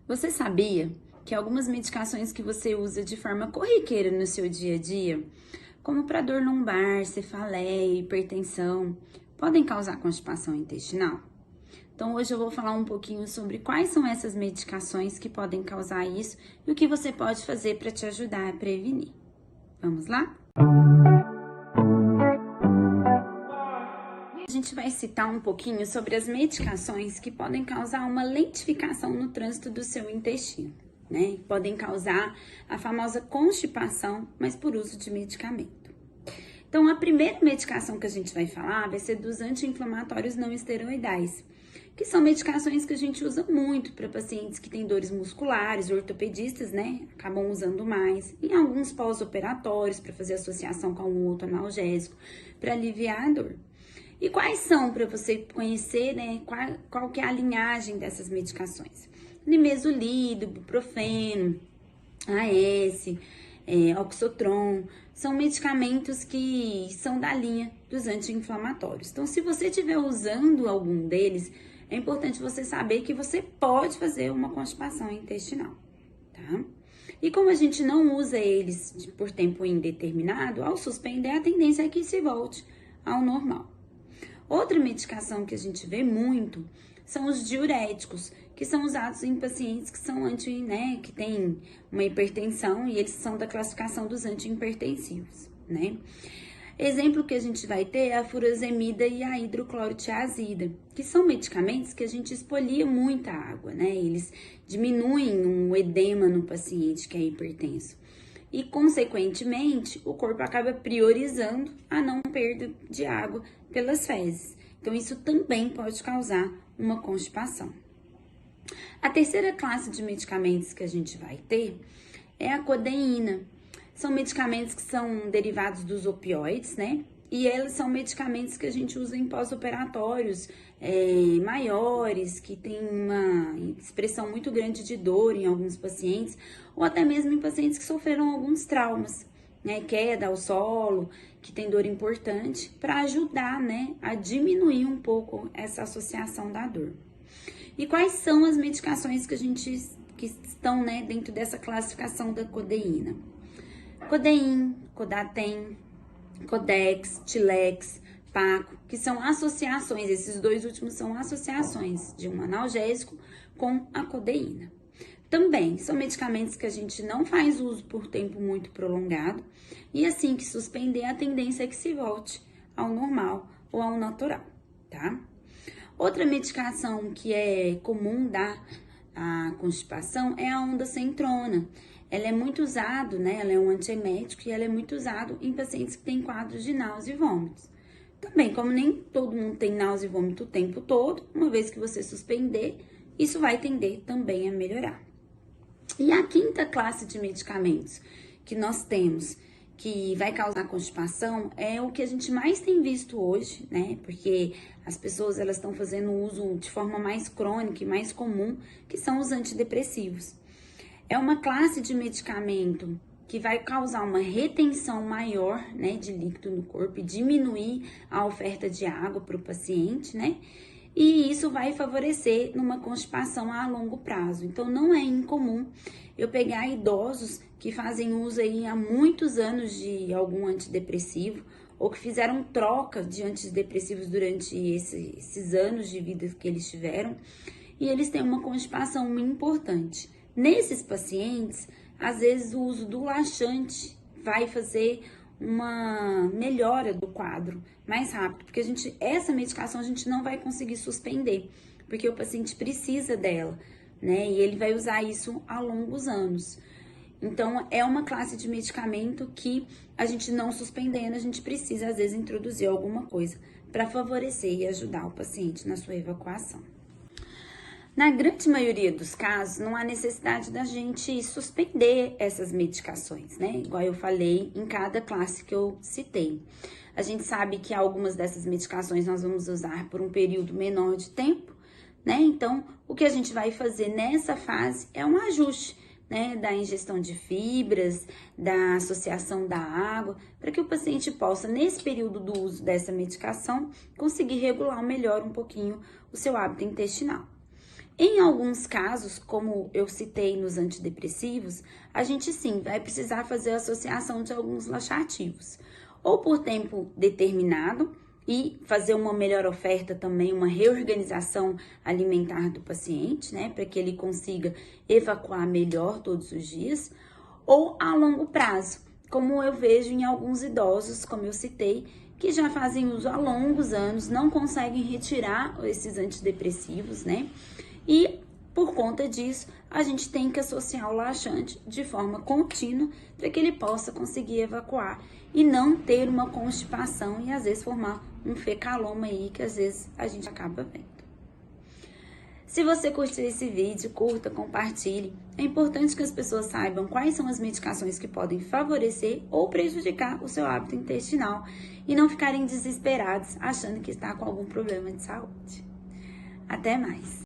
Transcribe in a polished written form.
Você sabia que algumas medicações que você usa de forma corriqueira no seu dia a dia, como para dor lombar, cefaleia, hipertensão, podem causar constipação intestinal? Então hoje eu vou falar um pouquinho sobre quais são essas medicações que podem causar isso e o que você pode fazer para te ajudar a prevenir. Vamos lá? A gente vai citar um pouquinho sobre as medicações que podem causar uma lentificação no trânsito do seu intestino, né? Podem causar a famosa constipação, mas por uso de medicamento. Então, a primeira medicação que a gente vai falar vai ser dos anti-inflamatórios não esteroidais, que são medicações que a gente usa muito para pacientes que têm dores musculares, ortopedistas, né? Acabam usando mais, em alguns pós-operatórios para fazer associação com algum outro analgésico, para aliviar a dor. E quais são, para você conhecer, né, qual que é a linhagem dessas medicações? Nimesulida, ibuprofeno, AS, Oxotron, são medicamentos que são da linha dos anti-inflamatórios. Então, se você estiver usando algum deles, é importante você saber que você pode fazer uma constipação intestinal, tá? E como a gente não usa eles por tempo indeterminado, ao suspender, a tendência é que se volte ao normal. Outra medicação que a gente vê muito são os diuréticos, que são usados em pacientes que são que têm uma hipertensão e eles são da classificação dos antihipertensivos, né? Exemplo que a gente vai ter é a furosemida e a hidroclorotiazida, que são medicamentos que a gente expolia muita água, né? Eles diminuem um edema no paciente que é hipertenso. E, consequentemente, o corpo acaba priorizando a não perda de água pelas fezes. Então, isso também pode causar uma constipação. A terceira classe de medicamentos que a gente vai ter é a codeína. São medicamentos que são derivados dos opioides, né? E eles são medicamentos que a gente usa em pós-operatórios maiores, que tem uma expressão muito grande de dor em alguns pacientes, ou até mesmo em pacientes que sofreram alguns traumas, né? Queda ao solo, que tem dor importante, para ajudar, né, a diminuir um pouco essa associação da dor. E quais são as medicações que estão, né, dentro dessa classificação da codeína? Codein, Codatem, Codex, Tilex, Paco, que são associações, esses dois últimos são associações de um analgésico com a codeína. Também são medicamentos que a gente não faz uso por tempo muito prolongado e assim que suspender, a tendência é que se volte ao normal ou ao natural, tá? Outra medicação que é comum dar a constipação é a ondansetrona. Ela é muito usada, né? Ela é um antiemético e ela é muito usada em pacientes que têm quadros de náusea e vômitos. Também, como nem todo mundo tem náusea e vômito o tempo todo, uma vez que você suspender, isso vai tender também a melhorar. E a quinta classe de medicamentos que nós temos que vai causar constipação é o que a gente mais tem visto hoje, né? Porque as pessoas elas estão fazendo uso de forma mais crônica e mais comum, que são os antidepressivos. É uma classe de medicamento que vai causar uma retenção maior, né, de líquido no corpo e diminuir a oferta de água para o paciente, né? E isso vai favorecer numa constipação a longo prazo. Então, não é incomum eu pegar idosos que fazem uso aí há muitos anos de algum antidepressivo ou que fizeram troca de antidepressivos durante esses anos de vida que eles tiveram e eles têm uma constipação importante. Nesses pacientes, às vezes o uso do laxante vai fazer uma melhora do quadro mais rápido, porque essa medicação a gente não vai conseguir suspender, porque o paciente precisa dela, né? E ele vai usar isso a longos anos. Então, é uma classe de medicamento que a gente não suspendendo, a gente precisa às vezes introduzir alguma coisa para favorecer e ajudar o paciente na sua evacuação. Na grande maioria dos casos, não há necessidade da gente suspender essas medicações, né? Igual eu falei em cada classe que eu citei. A gente sabe que algumas dessas medicações nós vamos usar por um período menor de tempo, né? Então, o que a gente vai fazer nessa fase é um ajuste, né? Da ingestão de fibras, da associação da água, para que o paciente possa, nesse período do uso dessa medicação, conseguir regular melhor um pouquinho o seu hábito intestinal. Em alguns casos, como eu citei nos antidepressivos, a gente sim vai precisar fazer a associação de alguns laxativos, ou por tempo determinado, e fazer uma melhor oferta também, uma reorganização alimentar do paciente, né, para que ele consiga evacuar melhor todos os dias, ou a longo prazo, como eu vejo em alguns idosos, como eu citei, que já fazem uso há longos anos, não conseguem retirar esses antidepressivos, né, e por conta disso, a gente tem que associar o laxante de forma contínua para que ele possa conseguir evacuar e não ter uma constipação e às vezes formar um fecaloma aí que às vezes a gente acaba vendo. Se você curtiu esse vídeo, curta, compartilhe. É importante que as pessoas saibam quais são as medicações que podem favorecer ou prejudicar o seu hábito intestinal e não ficarem desesperados achando que está com algum problema de saúde. Até mais!